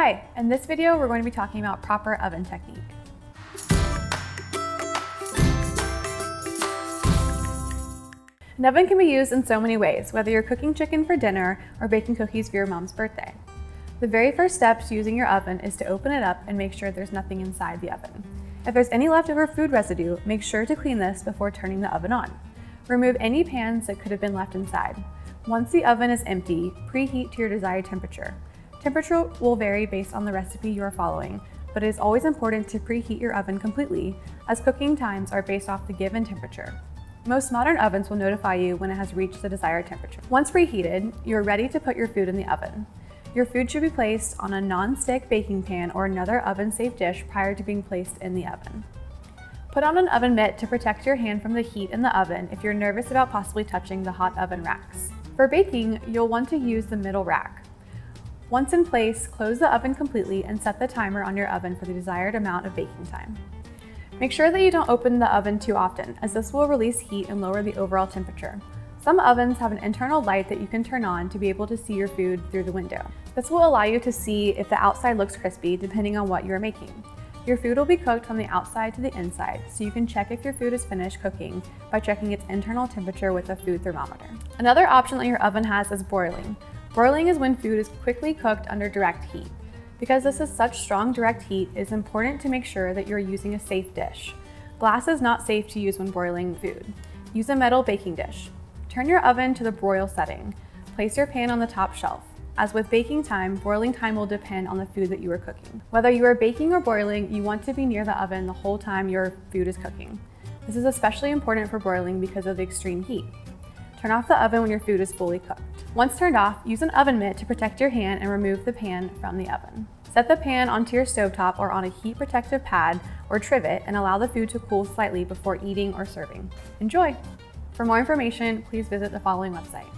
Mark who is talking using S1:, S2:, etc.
S1: Hi, in this video we're going to be talking about proper oven technique. An oven can be used in so many ways, whether you're cooking chicken for dinner or baking cookies for your mom's birthday. The very first step to using your oven is to open it up and make sure there's nothing inside the oven. If there's any leftover food residue, make sure to clean this before turning the oven on. Remove any pans that could have been left inside. Once the oven is empty, preheat to your desired temperature. Temperature will vary based on the recipe you are following, but it is always important to preheat your oven completely, as cooking times are based off the given temperature. Most modern ovens will notify you when it has reached the desired temperature. Once preheated, you are ready to put your food in the oven. Your food should be placed on a non-stick baking pan or another oven-safe dish prior to being placed in the oven. Put on an oven mitt to protect your hand from the heat in the oven if you're nervous about possibly touching the hot oven racks. For baking, you'll want to use the middle rack. Once in place, close the oven completely and set the timer on your oven for the desired amount of baking time. Make sure that you don't open the oven too often, as this will release heat and lower the overall temperature. Some ovens have an internal light that you can turn on to be able to see your food through the window. This will allow you to see if the outside looks crispy depending on what you are making. Your food will be cooked from the outside to the inside, so you can check if your food is finished cooking by checking its internal temperature with a food thermometer. Another option that your oven has is broiling. Broiling is when food is quickly cooked under direct heat. Because this is such strong direct heat, it is important to make sure that you're using a safe dish. Glass is not safe to use when broiling food. Use a metal baking dish. Turn your oven to the broil setting. Place your pan on the top shelf. As with baking time, broiling time will depend on the food that you are cooking. Whether you are baking or broiling, you want to be near the oven the whole time your food is cooking. This is especially important for broiling because of the extreme heat. Turn off the oven when your food is fully cooked. Once turned off, use an oven mitt to protect your hand and remove the pan from the oven. Set the pan onto your stovetop or on a heat protective pad or trivet and allow the food to cool slightly before eating or serving. Enjoy! For more information, please visit the following website.